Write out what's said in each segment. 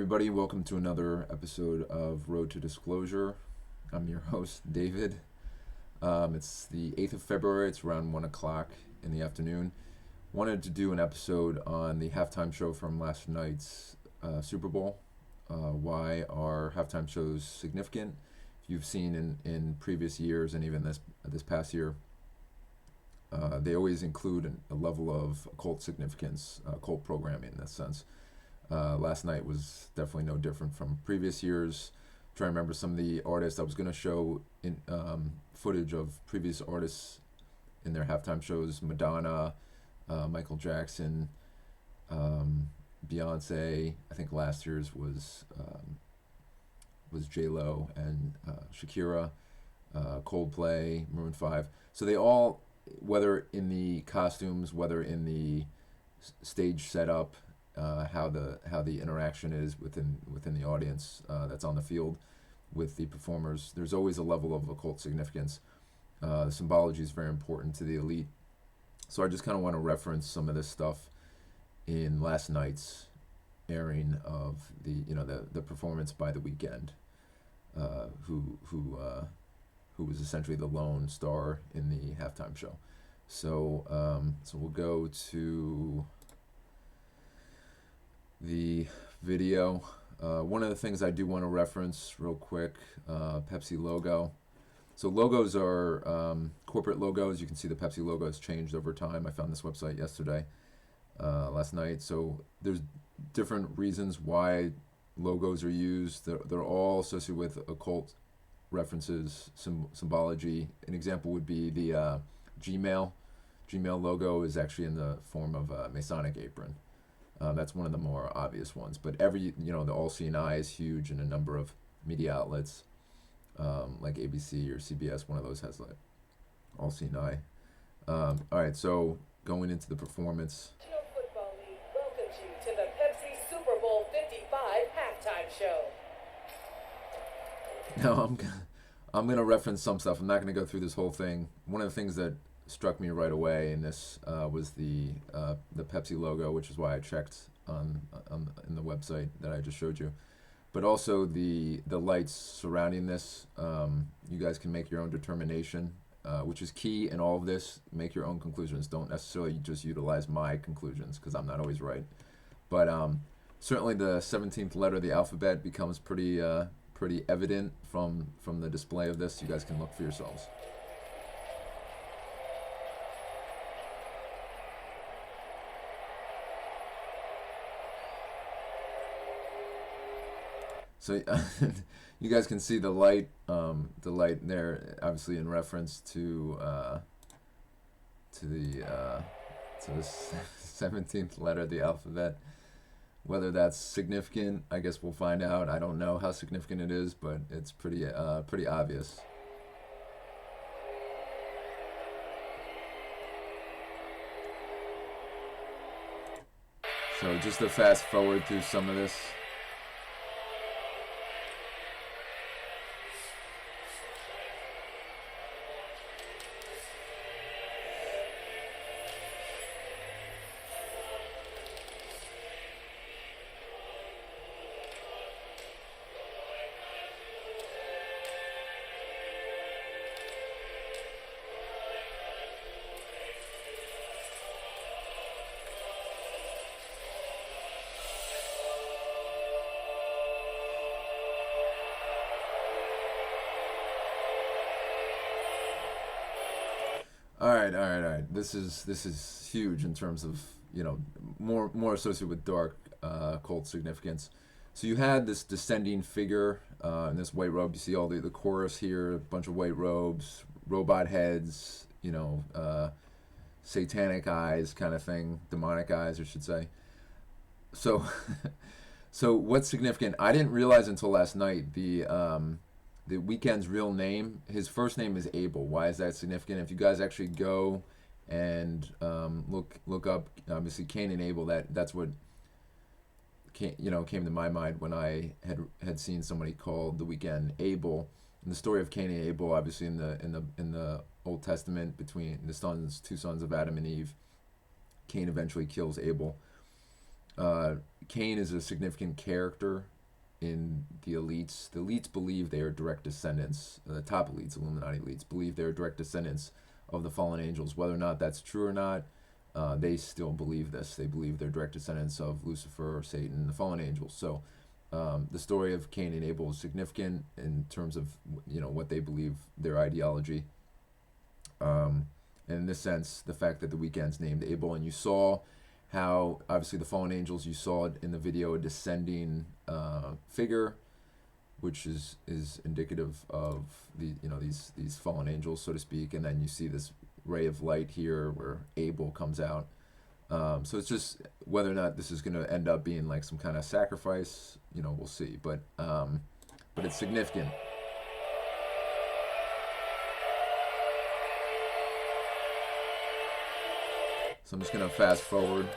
everybody. Welcome to another episode of Road to Disclosure. I'm your host, David. It's the 8th of February. It's around 1 o'clock in the afternoon. Wanted to do an episode on the halftime show from last night's Super Bowl. Why are halftime shows significant? If you've seen in previous years and even this past year, they always include a level of occult significance, occult programming in this sense. Last night was definitely no different from previous years. Try to remember some of the artists. I was going to show in footage of previous artists in their halftime shows: Madonna, Michael Jackson, Beyonce. I think last year's was J-Lo and Shakira, Coldplay, Maroon 5. So they all, whether in the costumes, whether in the stage setup, how the interaction is within the audience that's on the field with the performers. There's always a level of occult significance. Symbology is very important to the elite. So I just kind of want to reference some of this stuff in last night's airing of the performance by the Weeknd, who was essentially the lone star in the halftime show. So we'll go to the video. One of the things I do want to reference real quick, Pepsi logo. So logos are corporate logos. You can see the Pepsi logo has changed over time. I found this website last night. So there's different reasons why logos are used. They're all associated with occult references, symbology. An example would be the Gmail. Gmail logo is actually in the form of a Masonic apron. That's one of the more obvious ones. But the all-seeing eye is huge in a number of media outlets, like ABC or CBS. One of those has like all-seeing eye. All right, so going into the performance. National Football League welcomes you to the Pepsi Super Bowl 55 halftime show. Now I'm gonna reference some stuff. I'm not gonna go through this whole thing. One of the things that struck me right away in this was the Pepsi logo, which is why I checked in the website that I just showed you. But also the lights surrounding this. You guys can make your own determination, which is key in all of this. Make your own conclusions. Don't necessarily just utilize my conclusions, because I'm not always right. But certainly the 17th letter of the alphabet becomes pretty evident from the display of this. You guys can look for yourselves. So you guys can see the light there, obviously in reference to the 17th letter of the alphabet. Whether that's significant, I guess we'll find out. I don't know how significant it is, but it's pretty obvious. So just to fast forward through some of this. All right. This is huge in terms of more associated with dark occult significance. So you had this descending figure in this white robe. You see all the chorus here, a bunch of white robes, robot heads, satanic eyes kind of thing, demonic eyes, I should say. So, so what's significant? I didn't realize until last night the Weeknd's real name. His first name is Abel. Why is that significant? If you guys actually go and look up, obviously Cain and Abel. That's what came to my mind when I had seen somebody called the Weeknd Abel. And the story of Cain and Abel, obviously in the Old Testament, between the two sons of Adam and Eve, Cain eventually kills Abel. Cain is a significant character in the elites. The elites believe they are direct descendants. The top elites, Illuminati elites, believe they are direct descendants of the fallen angels. Whether or not that's true or not, they still believe this. They believe they're direct descendants of Lucifer, Satan, the fallen angels. So the story of Cain and Abel is significant in terms of what they believe, their ideology. And in this sense, the fact that the Weeknd's named Abel, and you saw how obviously the fallen angels, you saw it in the video, a descending figure, which is indicative of these fallen angels, so to speak. And then you see this ray of light here where Abel comes out. So it's just whether or not this is going to end up being like some kind of sacrifice, we'll see. But it's significant. So I'm just going to fast forward.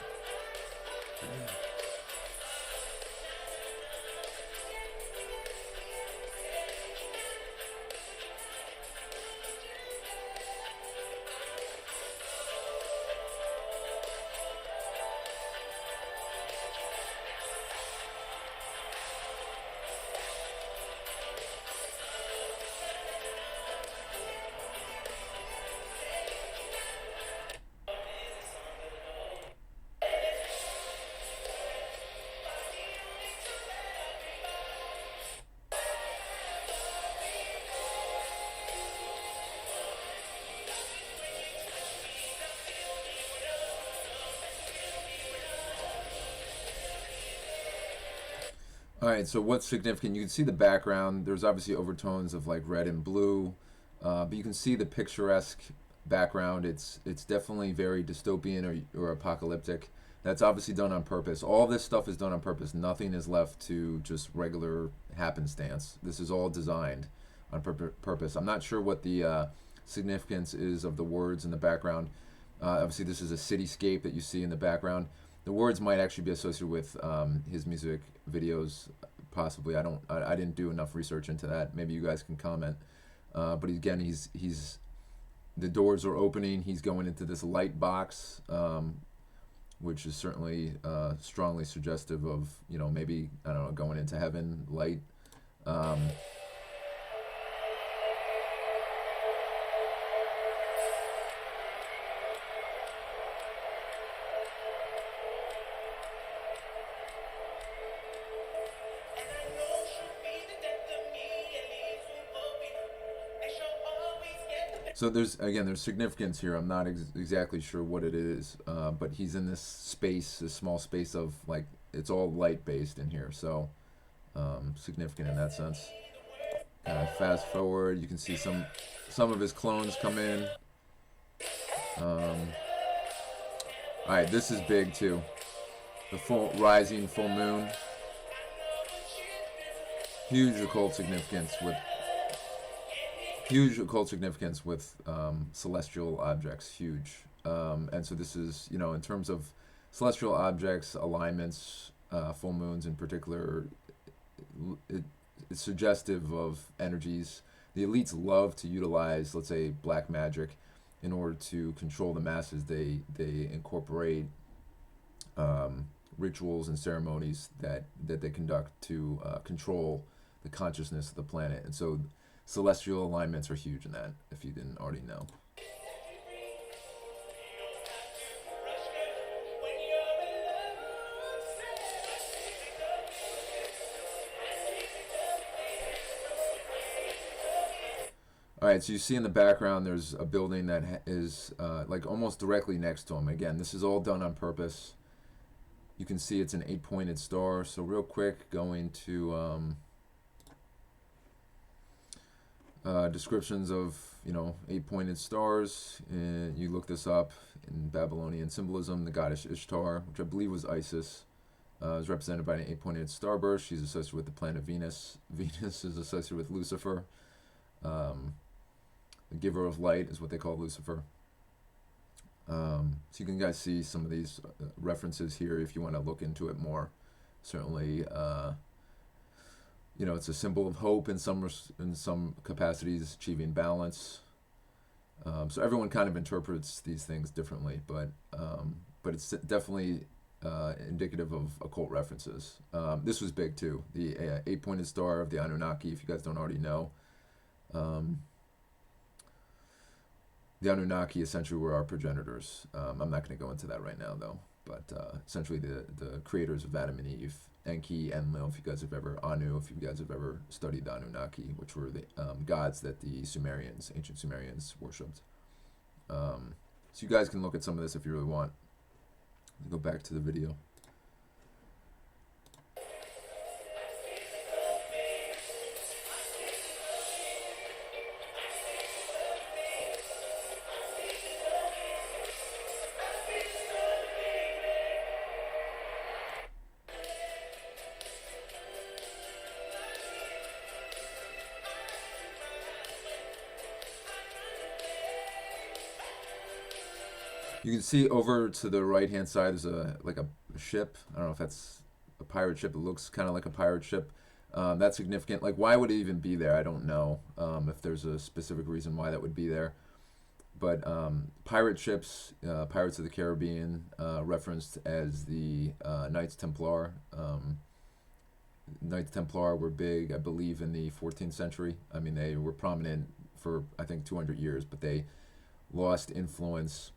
All right, so what's significant? You can see the background. There's obviously overtones of like red and blue, but you can see the picturesque background. It's definitely very dystopian or apocalyptic. That's obviously done on purpose. All this stuff is done on purpose. Nothing is left to just regular happenstance. This is all designed on purpose. I'm not sure what the significance is of the words in the background. Obviously, this is a cityscape that you see in the background. The words might actually be associated with his music videos, possibly. I didn't do enough research into that. Maybe you guys can comment. But again, he's the doors are opening. He's going into this light box, which is certainly strongly suggestive of maybe going into heaven, light. So there's significance here. I'm not exactly sure what it is, but he's in this space, this small space of like, it's all light based in here. So significant in that sense. Fast forward, you can see some of his clones come in. All right, this is big too. The rising full moon. Huge occult significance with celestial objects. Huge. And so this is, in terms of celestial objects, alignments, full moons in particular, it's suggestive of energies. The elites love to utilize, let's say, black magic in order to control the masses. They incorporate rituals and ceremonies that they conduct to control the consciousness of the planet. And so celestial alignments are huge in that, if you didn't already know. All right, so you see in the background there's a building that is like almost directly next to him. Again, this is all done on purpose. You can see it's an 8-pointed star. So real quick, going to descriptions of 8-pointed stars, and you look this up in Babylonian symbolism. The goddess Ishtar, which I believe was Isis, is represented by an 8-pointed starburst. She's associated with the planet Venus. Venus is associated with Lucifer. The giver of light is what they call Lucifer. So you can guys see some of these references here if you want to look into it more. Certainly, it's a symbol of hope in some capacities, achieving balance. So everyone kind of interprets these things differently, but it's definitely indicative of occult references. This was big too. The eight-pointed star of the Anunnaki, if you guys don't already know. The Anunnaki essentially were our progenitors. I'm not going to go into that right now though, but essentially the creators of Adam and Eve, Enki, Enlil, if you guys have ever, Anu, if you guys have ever studied the Anunnaki, which were the gods that the Sumerians, ancient Sumerians, worshipped. So you guys can look at some of this if you really want. Go back to the video. You can see over to the right hand side there's a ship. I don't know if that's a pirate ship. It looks kind of like a pirate ship. That's significant. Like, why would it even be there? I don't know if there's a specific reason why that would be there. But pirate ships, Pirates of the Caribbean, referenced as the Knights Templar. Knights Templar were big, I believe, in the 14th century. I mean, they were prominent for, I think, 200 years, but they lost influence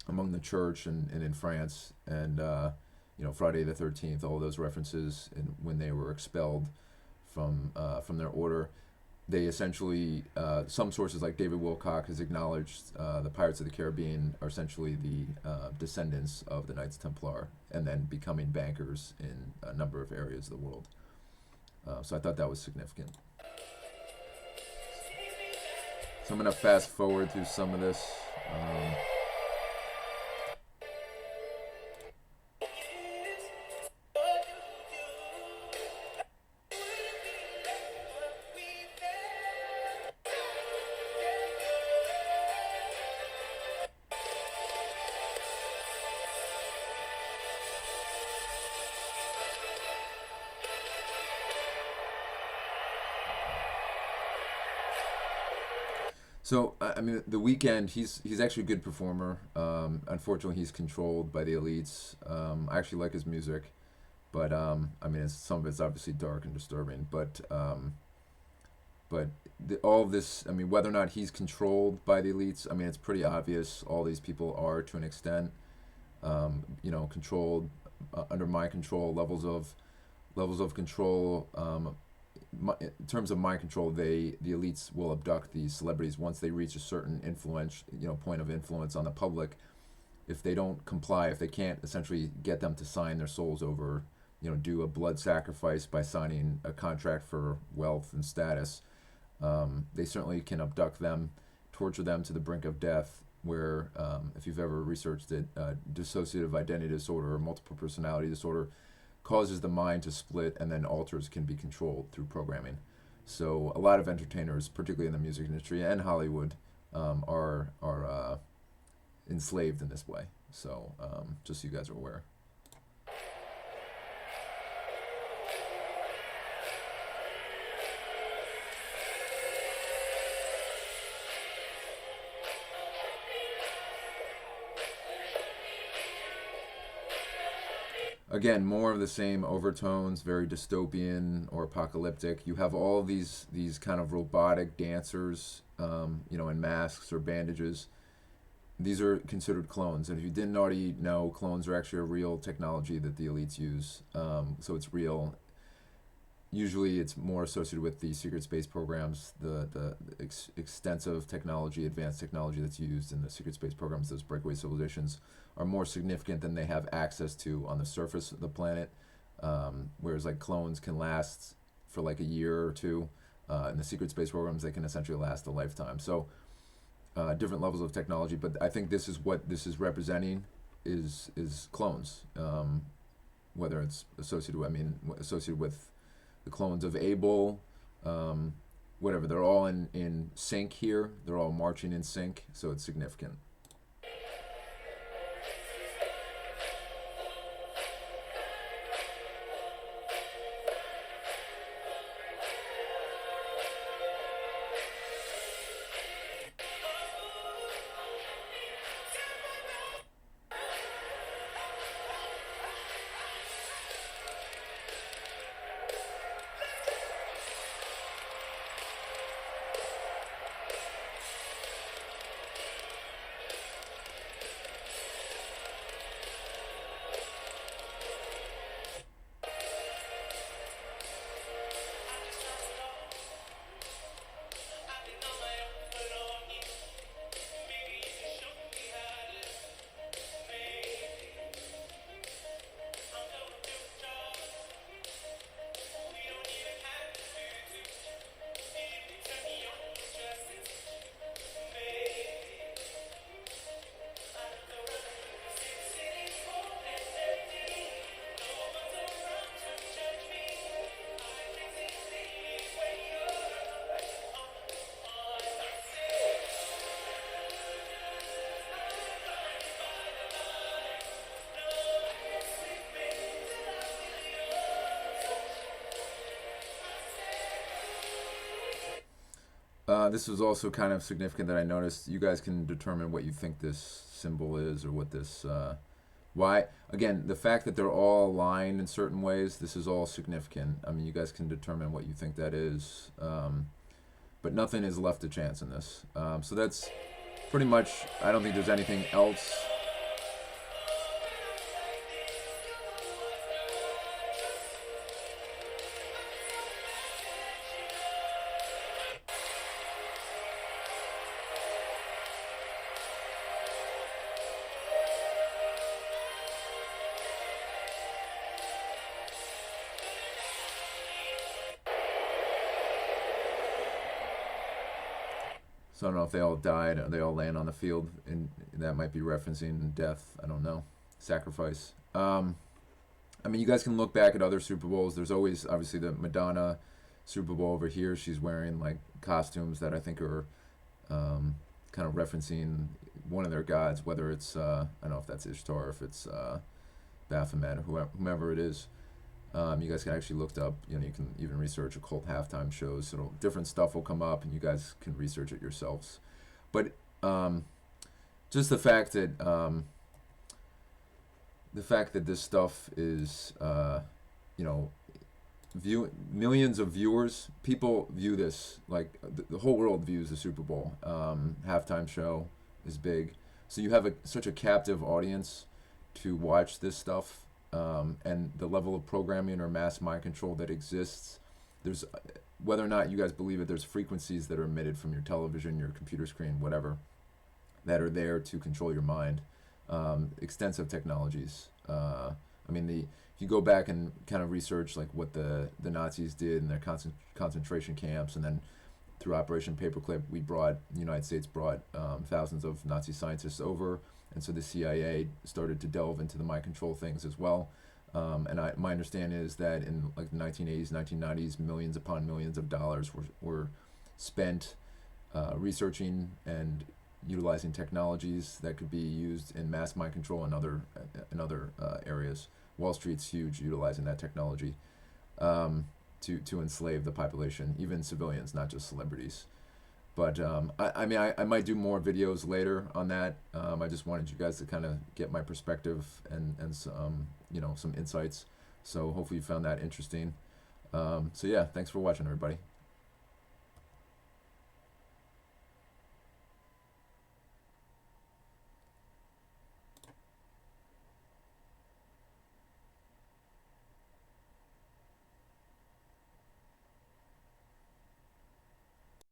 among the church and in France, and Friday the 13th, all those references, and when they were expelled from their order, they essentially, some sources like David Wilcock has acknowledged the Pirates of the Caribbean are essentially the descendants of the Knights Templar, and then becoming bankers in a number of areas of the world. So I thought that was significant. So I'm going to fast forward through some of this. So I mean, the Weeknd, he's actually a good performer. Unfortunately, he's controlled by the elites. I actually like his music, but I mean, some of it's obviously dark and disturbing. But all of this, I mean, whether or not he's controlled by the elites, I mean, it's pretty obvious. All these people are, to an extent, controlled under mind control, levels of control. In terms of mind control, the elites will abduct these celebrities once they reach a certain point of influence on the public. If they don't comply, if they can't essentially get them to sign their souls over, do a blood sacrifice by signing a contract for wealth and status, they certainly can abduct them, torture them to the brink of death. Where, if you've ever researched it, dissociative identity disorder or multiple personality disorder causes the mind to split, and then alters can be controlled through programming. So a lot of entertainers, particularly in the music industry and Hollywood, are enslaved in this way. So just so you guys are aware. Again, more of the same overtones, very dystopian or apocalyptic. You have all of these kind of robotic dancers, in masks or bandages. These are considered clones, and if you didn't already know, clones are actually a real technology that the elites use. So it's real. Usually, it's more associated with the secret space programs, the extensive technology, advanced technology that's used in the secret space programs. Those breakaway civilizations are more significant than they have access to on the surface of the planet, whereas like clones can last for like a year or two. In the secret space programs, they can essentially last a lifetime. So different levels of technology, but I think this is what this is representing is clones. Whether it's associated with the clones of Abel, whatever, they're all in sync here. They're all marching in sync, so it's significant. This was also kind of significant that I noticed. You guys can determine what you think this symbol is, or what this, why. Again, the fact that they're all aligned in certain ways, this is all significant. I mean, you guys can determine what you think that is, but nothing is left to chance in this. So that's pretty much, I don't think there's anything else. So I don't know if they all died or they all laying on the field, and that might be referencing death. I don't know. Sacrifice. I mean, you guys can look back at other Super Bowls. There's always, obviously, the Madonna Super Bowl over here. She's wearing, like, costumes that I think are kind of referencing one of their gods, whether it's, I don't know if that's Ishtar, or if it's Baphomet, or whomever it is. You guys can actually look up, you know, you can even research occult halftime shows. So different stuff will come up, and you guys can research it yourselves. But just the fact that this stuff is, you know, millions of viewers, people view this, like the whole world views the Super Bowl. Halftime show is big, so you have such a captive audience to watch this stuff. And the level of programming or mass mind control that exists, there's, whether or not you guys believe it, there's frequencies that are emitted from your television, your computer screen, whatever, that are there to control your mind. Extensive technologies. I mean, if you go back and kind of research like what the Nazis did in their concentration camps, and then through Operation Paperclip, the United States brought thousands of Nazi scientists over. And so the CIA started to delve into the mind control things as well. And my understanding is that in like the 1980s, 1990s, millions upon millions of dollars were spent researching and utilizing technologies that could be used in mass mind control and other areas. Wall Street's huge, utilizing that technology to enslave the population, even civilians, not just celebrities. But I mean, I might do more videos later on that. I just wanted you guys to kind of get my perspective and some, you know, some insights. So hopefully you found that interesting. So yeah, thanks for watching, everybody.